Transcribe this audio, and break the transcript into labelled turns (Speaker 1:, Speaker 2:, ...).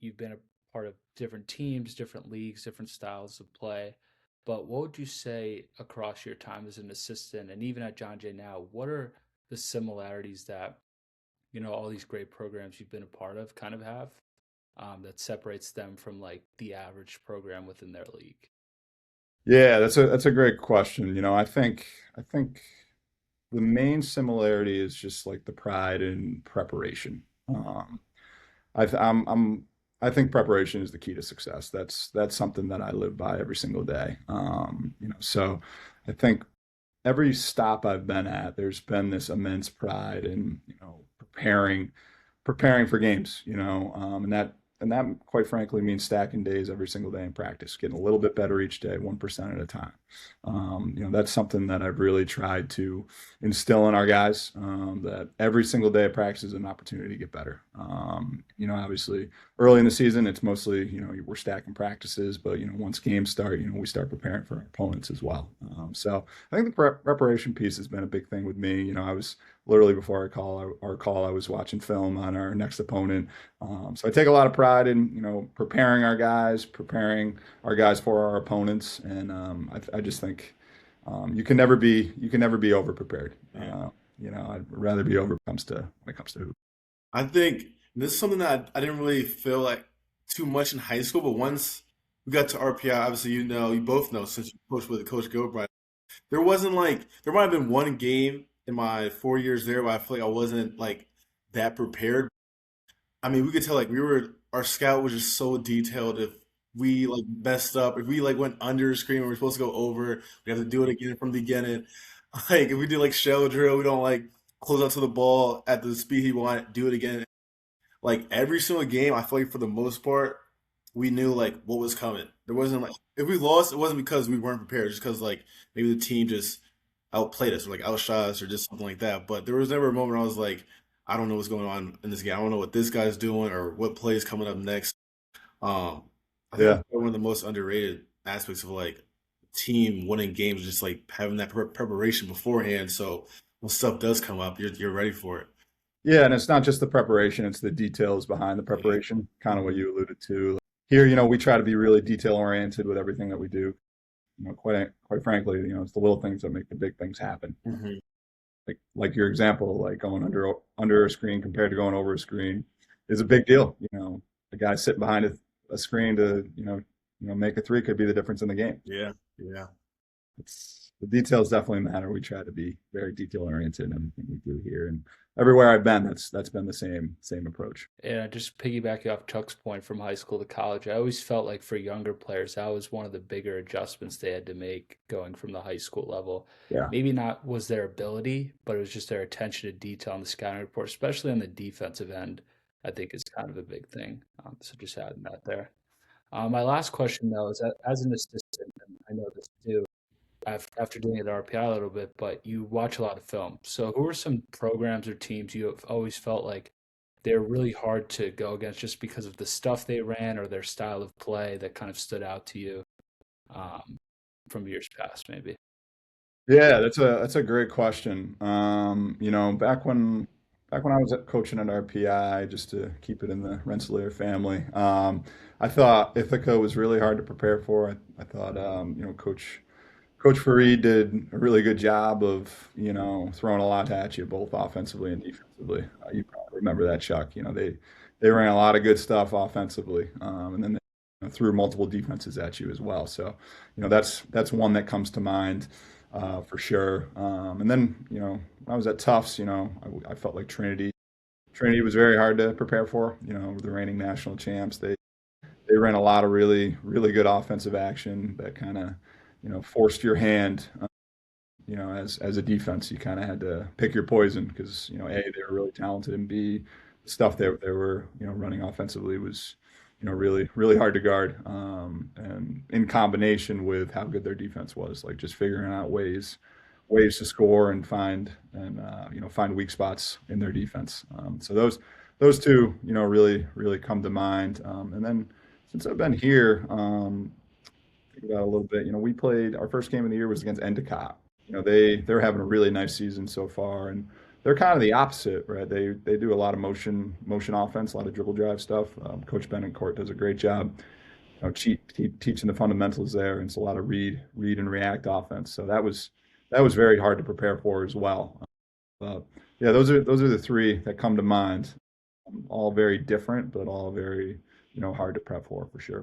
Speaker 1: you've been a part of different teams, different leagues, different styles of play. But what would you say across your time as an assistant and even at John Jay now, what are the similarities that, all these great programs you've been a part of kind of have that separates them from like the average program within their league?
Speaker 2: Yeah, that's a great question. I think the main similarity is just like the pride in preparation. I th- I'm I think preparation is the key to success. That's something that I live by every single day. So I think every stop I've been at, there's been this immense pride in, preparing for games, and that quite frankly means stacking days every single day in practice, getting a little bit better each day, 1% at a time. That's something that I've really tried to instill in our guys, that every single day of practice is an opportunity to get better. Obviously early in the season, it's mostly, we're stacking practices, but, once games start, we start preparing for our opponents as well. So I think the preparation piece has been a big thing with me. I was literally before our call, I was watching film on our next opponent. So I take a lot of pride in, preparing our guys for our opponents, and I just think you can never be over prepared.
Speaker 3: Yeah.
Speaker 2: I'd rather be over when it comes to hoop.
Speaker 3: I think this is something that I didn't really feel like too much in high school, but once we got to RPI, obviously you both know since you coached with Coach Gilbride, there wasn't like there might have been one game in my 4 years there where I feel like I wasn't like that prepared. I mean, we could tell like our scout was just so detailed. If we like messed up, if we like went under a screen and we are supposed to go over, we have to do it again from the beginning. Like if we do like shell drill, we don't like close out to the ball at the speed he want, do it again. Like every single game, I feel like for the most part, we knew like what was coming. There wasn't like if we lost, it wasn't because we weren't prepared, just because like maybe the team just outplayed us or like outshot us or just something like that. But there was never a moment I was like, I don't know what's going on in this game. I don't know what this guy's doing or what play is coming up next. Um, I think that's
Speaker 2: Yeah.
Speaker 3: one of the most underrated aspects of like team winning games, just like having that preparation beforehand. So when stuff does come up, you're ready for it.
Speaker 2: Yeah, and it's not just the preparation, it's the details behind the
Speaker 3: Yeah.
Speaker 2: preparation, kind of what
Speaker 3: Mhm.
Speaker 2: you alluded to. Here, we try to be really detail oriented with everything that we do. Quite frankly, it's the little things that make the big things happen.
Speaker 3: Mhm.
Speaker 2: Like your example, like going under a screen compared to going over a screen is a big deal. The guy sitting behind a screen to, make a three could be the difference in the game.
Speaker 3: Yeah. Yeah.
Speaker 2: The details definitely matter. We try to be very detail oriented in everything we do here, and everywhere I've been, that's been the same approach.
Speaker 1: And just piggybacking off Chuck's point from high school to college, I always felt like for younger players, that was one of the bigger adjustments they had to make going from the high school level.
Speaker 2: Yeah,
Speaker 1: Maybe not was their ability, but it was just their attention to detail on the scouting report, especially on the defensive end, I think is kind of a big thing. So just adding that there. My last question, though, is that as an assistant, and I know this too, after doing it at RPI a little bit, but you watch a lot of film. So who are some programs or teams you have always felt like they're really hard to go against just because of the stuff they ran or their style of play that kind of stood out to you um, from years past, maybe?
Speaker 2: yeah, that's a great question. Back when I was coaching at RPI, just to keep it in the Rensselaer family, I thought Ithaca was really hard to prepare for. I thought, Coach Fareed did a really good job of, throwing a lot at you, both offensively and defensively. You probably remember that, Chuck. They ran a lot of good stuff offensively, and then they threw multiple defenses at you as well. So, that's one that comes to mind for sure. And then, when I was at Tufts, I felt like Trinity was very hard to prepare for. The reigning national champs. They ran a lot of really, really good offensive action that kind of, forced your hand. As a defense, you kind of had to pick your poison because, A, they were really talented, and B, the stuff they were, running offensively was, really, really hard to guard. And in combination with how good their defense was, like just figuring out ways to score and find weak spots in their defense. So those two, really, really come to mind. And then since I've been here, think about it a little bit. We played our first game of the year was against Endicott. They're having a really nice season so far, and they're kind of the opposite, right? They do a lot of motion offense, a lot of dribble drive stuff. Coach Benincourt does a great job, teaching the fundamentals there. And it's a lot of read and react offense. So that was very hard to prepare for as well. Yeah, those are the three that come to mind. All very different, but all very hard to prep for sure.